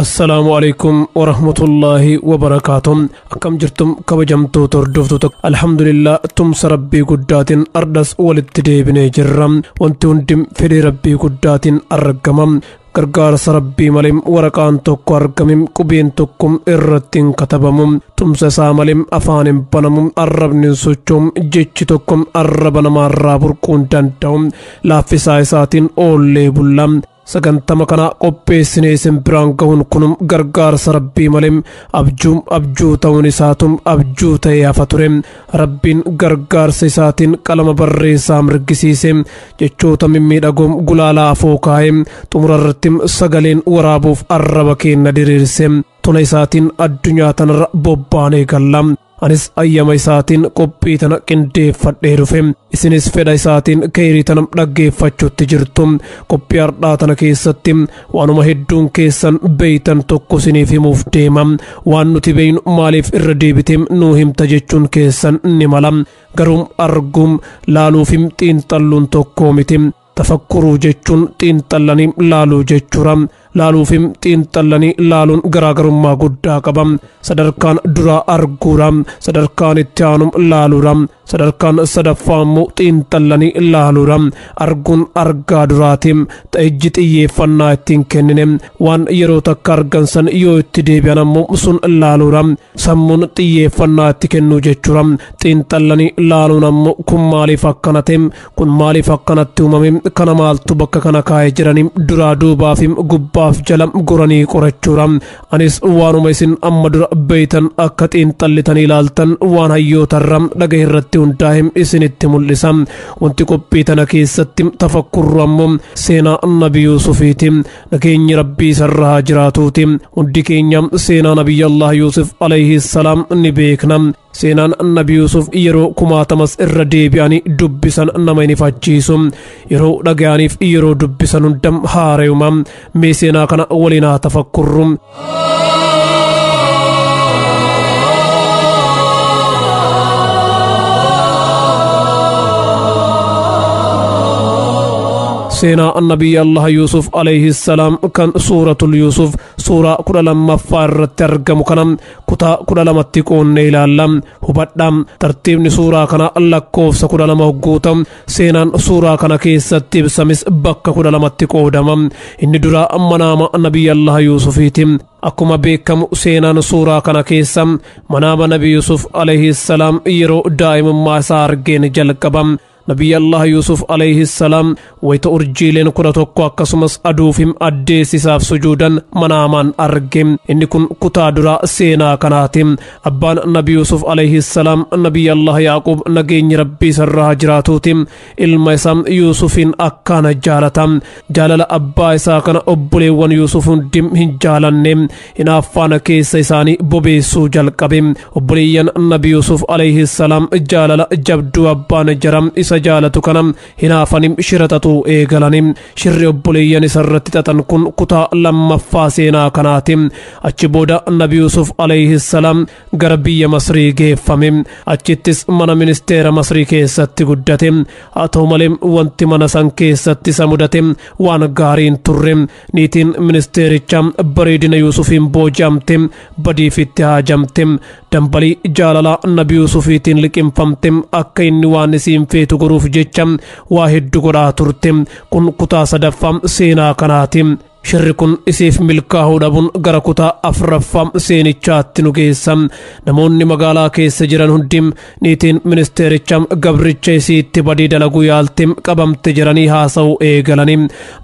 السلام عليكم ورحمة الله وبركاته. أكم جرتم كبجمتو تردفتو الحمد لله تمس ربي قدات أردس والتديبن جرم وانتوندم فدي ربي قدات أرقمم gargaarsa rabbii malim waraqaan tokko argamim qubeen tokkum irrattiin katabamum tumsa isaa malim afaanin banamum arrabnin sochoom jechi tokkum arraba namaarraa burquun danda'um laaffisaa isaatiin oollee bullam sagantama kana qopheessinee isin biraan gahun kunum gargaarsa rabbii malim abjuu ta'uun isaatum abjuu ta'ee hafa ture rabbiin gargaarsa isaatiin qalama barreessaa mirgisiise jechoota mimmiidhagoom gulaalaa afoo kaa'e xumurarrattim sagaleen waraabuuf arraba keenna diriirse tuna isaatiin addunyaa tanarra bobbaanee gallam anis ayyama isaatiin qophii tana qindeeffadhee dhufe isinis fedha isaatiin keerii tana dhaggeeffachuutti jirtu qophii hardhaa tana keessatti waanuma hedduun keessan beeytan tokko isiniif himuuf deema waan nuti beeynu maaliif irra deebitee nuu himta jechuun keessan ni mala garuu arguum laaluufim xiinxalluun tokkoo miti tafakkuruu jechuun xiinxallanii laaluu jechuudha laaluufim xiinxallanii laaluun garaagarummaa guddaa qaba sadarkaan duraa arguudha sadarkaan itti aanum laaluudha sadarkaan sadaffaammoo xiinxallanii laaluudha arguun argaa duraatiin ta'ejji xiyyeeffannaa ittiin kennine waan yeroo takka argansan yoo itti deebi'an ammoo sun laaluudha sammuun xiyyeeffannaa itti kennuu jechuudha xiinxallanii laaluun ammoo kun maaliif akkana ta'e kun maaliif akkanatti uumame kana maaltu bakka kana kaa'ee jiranii duraa duubaafim gubbaaf jala goranii qorachuudha anis waanuma isin amma dura beeytan akka xiinxallitanii ilaaltan waan hayyootarra dhagahe irratti hundaa'e isinitti mul'isa wanti qophii tana keessatti tafakkurru ammoo seenaa nabii Yuusufiiti nageenyi rabbii isarra haa jiraatuuti hundi keenya seenaa nabiyyallah Yuusuf alayhi salaam ni beekna seenaan nabii Yuusuf yeroo kumaatamas irra deebi'anii dubbisan nama hin ifachiisu yeroo dhaga'aniif yeroo dubbisan hundam haareuma mee seenaa kana waliin haa tafakkurru سينا النبي الله يوسف عليه السلام كان سورة اليوسف سورة كل لما فار ترجم كنم كتا كل لما تكون نيلالم هبدم ترتيب سورة كنا الله كوف سكول لما هجوتم سينا سورة كنا كيس تيب سمس بك كل لما تكودم إن درا منام النبي الله يوسف يتم أكما بكم سينا سورة كنا كيسم منام النبي يوسف عليه السلام يرو دائم ما صار جين جلكبم نبي الله يوسف عليه السلام ويت أرجيلين كرة قاسمس أدوفهم أديس ساف سجودا منامان أرجم إن كن كتادرا سينا كناتم أبان نبي يوسف عليه السلام نبي الله يعقوب نجين ربي سرها جراتوتم المسام يوسف أكان جالتم جالل أبا ساكن أبولي ون يوسف دم هنجالنم إن أفان كيس ساني بوبي سوجل كبم أبوليان نبي يوسف عليه السلام جالل جبدو أبان جرم جالتو كنم هنافنم شرطتو ايغلنم شر obboleeyyan isarratti xatan kun kutaa lammaffaa seenaa kanaatim achi booda nabi Yusuf alayhi salaam gara biyya Masrii geeffame achittis mana ministeera Masrii keessatti guddate haa ta'u malee wanti mana san keessatti isa mudate waan gaariin turre niitiin ministeericha bareedina Yusufiin boojamte badiifitti haajamte dambalii jaalala nabi Yusufiitiin liqimfamte akka inni waan isiin feetu goruuf jecha waa hedduu godhaa turte kun kutaa sadaffaa seenaa kanaati shirri kun isiif milkaa'uu dhabuun gara kutaa afuraffaa seenichaatti nu geessa namoonni magaalaa keessa jiran hundi niitiin ministeericha gabricha isiitti badii dalaguu yaalti qabamte jiranii haasa'uu eegalanii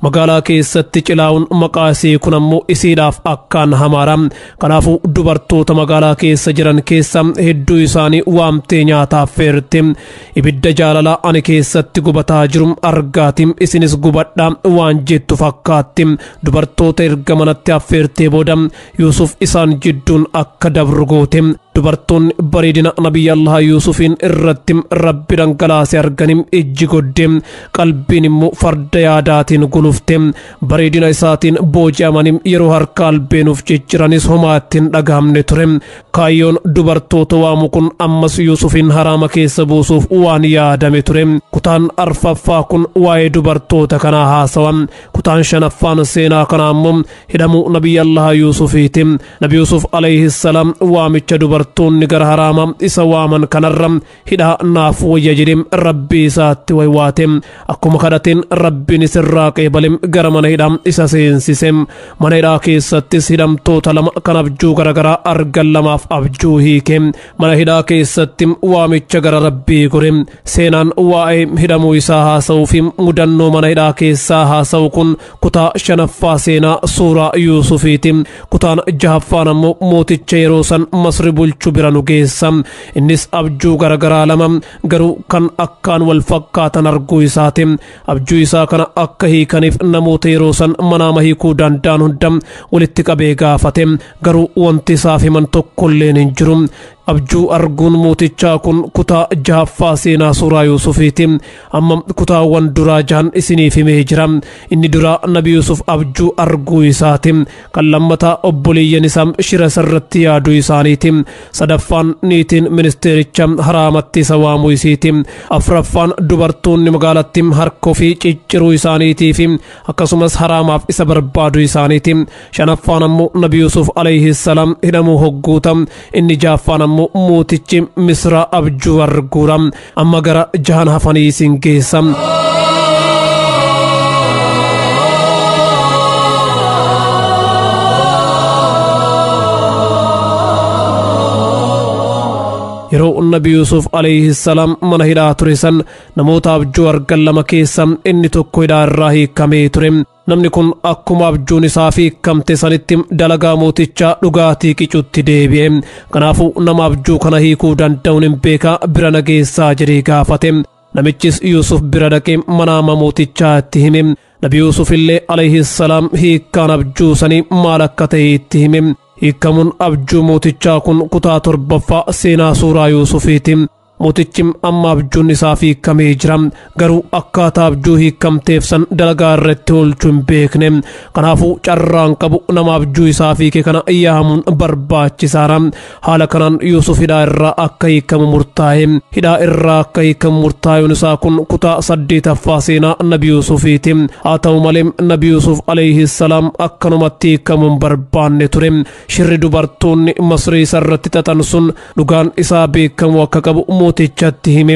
magaalaa keessatti cilaa'uun maqaa isii kun ammoo isiidhaaf akkaan hamaara kanaafuu dubartoota magaalaa keessa jiran keessa hedduu isaanii waamtee nyaataaf feerte ibidda jaalalaa ani keessatti gubataa jiru argaatim isinis gubadhaa waan jettu fakkaatti dubartoota erga manatti affeertee booda Yusuf isaan jidduun akka dabru goote dubartoonni bareedina nabiyallah yuusufin irratti rabbi dhangalaase arganim ijji godde qalbiin immoo farda yaadaatiin gulufte bareedina isaatiin booji'amanim yeroo harka albeenuuf cicciranis homaattiin dhagahamne ture kaayyoon dubartoota waamu kun ammas yuusufin haraama keessa buusuuf waan yaadame ture kutaan arfaffaa kun waa'ee dubartoota kanaa haasawa kutaan shanaffaan seenaa kanaa immoo hidhamuu nabiyallah yuusufiiti nabi yuusuf alayhi salaam waamicha dubartoonni gara haraama isa waaman kanarra hidhaa naaf wayya jedhem rabbii isaatti waywaate akkuma kadhateen rabbiin isirraa qeebalem gara mana hidhaa isa seensise mana hidhaa keessattis hidhamtoota lama kan abjuu garagaraa argan lamaaf abjuu hiike mana hidhaa keessatti waamicha gara rabbii gore seenaan waa'ee hidhamuu isaa haasa'uu fi mudannoo mana hidhaa keessaa haasa'u kun kutaa shanaffaa seenaa suuraa yuusufiiti kutaan jahaffaan ammoo mooticha yeroo san masri bulchu bira nu geessa innis abjuu garagaraa lama garuu kan akkaan wal fakkaatan arguu isaati abjuu isaa kana akka hiikaniif namoota yeroo san manaama hiikuu danda'an hunda walitti qabee gaafate garuu wanti isaaf himan tokkolleen hin jiru abjuu arguun mootichaa kun kutaa jahaffaa seenaa suuraa yuusufiiti amma kutaawwan duraa jahan isiniif himee jira inni duraa nabi yuusuf abjuu arguu isaati kan lammataa obboleeyyan isaa shira irratti yaaduu isaaniiti sadaffaan niitiin ministeericha haraamatti isa waamuu isiiti afraffaan dubartoonni magaalatti harka ofii cicciruu isaaniitiifi akkasumas haraamaaf isa barbaaduu isaaniiti shanaffaan ammoo nabi yuusuf alayhi salaam hidhamuu hogguuta inni jahaffaan mootichi misra abjuu arguura amma gara jahan hafanii isin geessa yeroo nabi yuusuf alayhi salaam mana hidhaa ture san namoota abjuu argan lama keessa inni tokko hidhaa irraa hiikamee ture namni kun akkuma abjuun isaa hiikamte sanitti dalagaa mootichaa dhugaatii qicutti deebi'e kanaafuu nama abjuu kana hiikuu danda'uun hin beeka bira nageessaa jedhee gaafate namichis yuusuf bira dhaqee manaama mootichaa itti hime nabi yuusuf illee alayhi salaam hiikkaan abjuu sanii maal akka ta'e itti hime hiikamuun abjuu mootichaa kun kutaa torbaffaa seenaa suuraa yuusufiiti mootichi amma abjuun isaa hiikamee jira garuu akkaataa abjuu hiikamteef san dalagaa irratti oolchuu hin beekne kanaafuu carraan qabu nama abjuu isaa hiike kana yaamuun barbaachisaadha haala kanaan yuusuf hidhaa irraa akka hiikamu murtaa'e hidhaa irraa akka hiikamu murtaa'uun isaa kun kutaa 8ffaa seenaa nabi yuusufiiti haa ta'u malee nabi yuusuf alayhi salaam akkanumatti hiikamuu hin barbaanne ture shirri dubartoonni masrii isarratti xaxan sun dhugaan isaa beekamu akka qabu mootichatti hime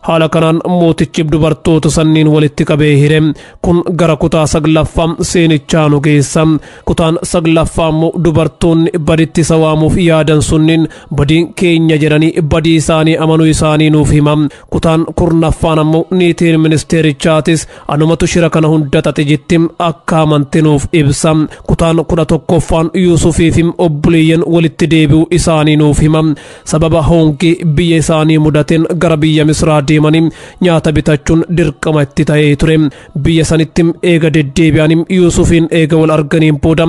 haala kanaan mootichi dubartoota sanniin walitti qabee hire kun gara kutaa 9ffaa seenichaa nu geessa kutaan 9ffaa immoo dubartoonni baditti isa waamuuf yaadan sunniin badiin keenya jedhanii badii isaanii amanuu isaanii nuuf hima kutaan 10ffaan ammoo niitiin ministeerichaatis anumatu shira kana hunda xaxe jetti akka amanti nuuf ibsa kutaan 11ffaan yuusufiif obboleeyyan walitti deebi'uu isaanii nuuf hima sababa hongii biyya isaanii mudateen gara biyya misraa deemanii nyaata bitachuun dirqama itti ta'ee ture biyya sanitti eega deddeebi'anii yuusufiin eega wal arganiin booda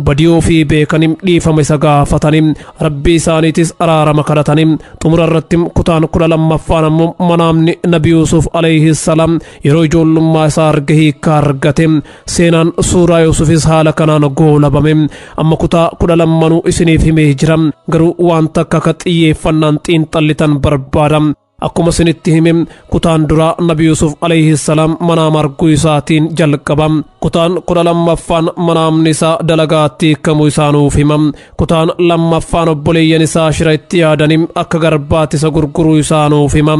badii ofii beekanii dhiifama isa gaafatanii rabbii isaaniitis araarama kadhatanii xumura irratti kutaan 12ffaan ammoo manaamni nabi yuusuf alayhi salaam yeroo ijoollummaa isaa arge hiikkaa argate seenaan suuraa yuusufis haala kanaan goolabame amma kutaa 12 isiniif himee jira garuu waan takka xiyyeeffannaan xiinxallitan barbaada akkuma isinitti hime kutaan duraa nabi yuusuf alayhi salaam manaama arguu isaatiin jalqaba kutaan 12ffaan manaamni isaa dalagaatti hiikamuu isaa nuuf hima kutaan 2ffaan obboleeyyan isaa shira itti yaadanii akka garbaatti isa gurguruu isaa nuuf hima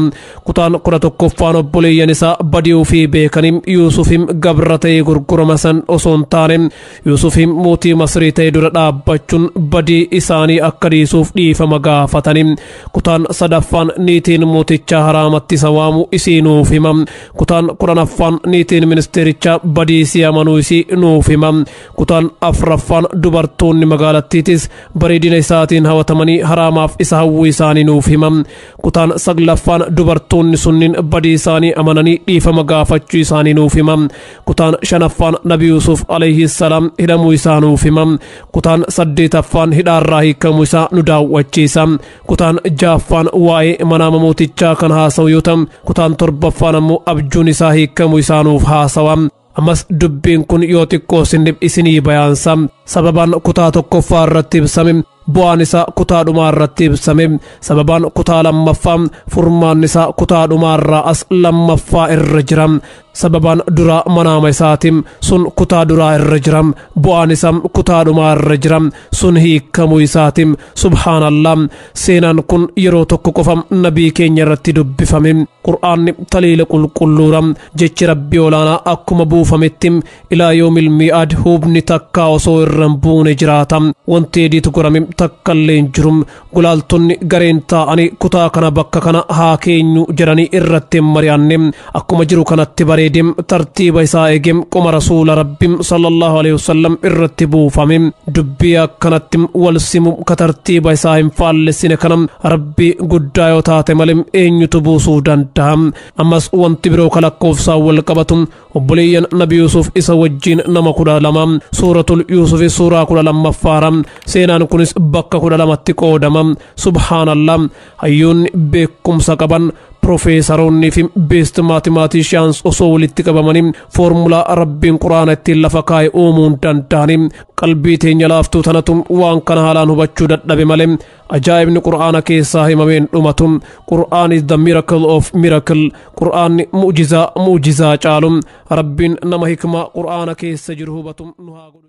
kutaan 11ffaan obboleeyyan isaa badii ofii beekanii yuusufim gabra ta'ee gurgurama san osoo hin taane yuusufim mootii masrii ta'e dura dhaabbachuun badii isaanii akka dhiisuuf dhiifama gaafatanii kutaan 3ffaan niitiin mootii mooticha haraamatti sawaamu isii nuuf hima kutaan 10ffaan niitiin ministeericha badiisii amanuu isii nuuf hima kutaan 4ffaan dubartoonni magaalattiitis bareedina isaatiin hawatamanii haraamaaf isa hawwuu isaanii nuuf hima kutaan 9ffaan dubartoonni sunniin badii isaanii amananii dhiifama gaafachuu isaanii nuuf hima kutaan 5ffaan nabi Yuusuf alayhi salaam hidhamuu isaa nuuf hima kutaan 8ffaan hidhaarraa hiikamuu isaa nu daawwachiisa kutaan 6ffaan waa'ee manaama mootichaa kan haasa'u yoo ta'u kutaan 7ffaan ammoo abjuun isaa hiikamuu isaa nuuf haasawa ammas dubbiin kun yoo xiqqoo isinii bayaansa sababaan kutaa 1ffaa irratti ibsame bu'aan isaa kutaa dhumaa irratti ibsame sababaan kutaa 2ffaa furmaan isaa kutaa dhumaa irraa as 2ffaa irra jira sababaan duraa manaama isaatiin sun kutaa duraa irra jira bu'aan isaa kutaa dhumaa irra jira sun hiikamuu isaatiin subhaanallah seenaan kun yeroo tokko qofa nabii keenya irratti dubbifame qur'aanni taliila qulqulluura jechi rabbii olaanaa akkuma buufametti ilaa yoomil mi'aad hubni takkaa osoo irra hin buune jiraata wanti ediitu gorame takkallee hin jiru gulaaltonni gareen taa'anii kutaa kana bakka kana haa keenyu jedhanii irratti hin mari'anne akkuma jiru kanatti bareedim tartiiba isaa eegem qoma rasuula rabbim sallallahu alaihi wasallam irratti buufame dubbii akkanatti wal simu ka tartiiba isaa hin faallessine kana rabbii guddaa yoo taate malee eenyutu buusuu danda'a ammas wanti biroo kalakkoofsaa wal qabatu obboleeyyan nabi Yuusuf isa wajjiin nama 12 suuratul Yuusuf suuraa 12ffaara seenaan kunis bakka 12tti qoodama subhaanallah hayyoonni beekumsa qaban profeesaroonni fi beest maatimaatiishaans osoo walitti qabamanii foormulaa rabbiin quraana ittiin lafa kaa'e uumuun danda'anii qalbii teenya laaftuu tanatu waan kana haalaan hubachuu dadhabe malee ajaa'ibni quraana keessaa himameen dhumatu quraan is the miracle of miracle quraanni mu'jizaa caalu rabbiin nama hikmaa quraana keessa jiru hubatu nu haa godhu.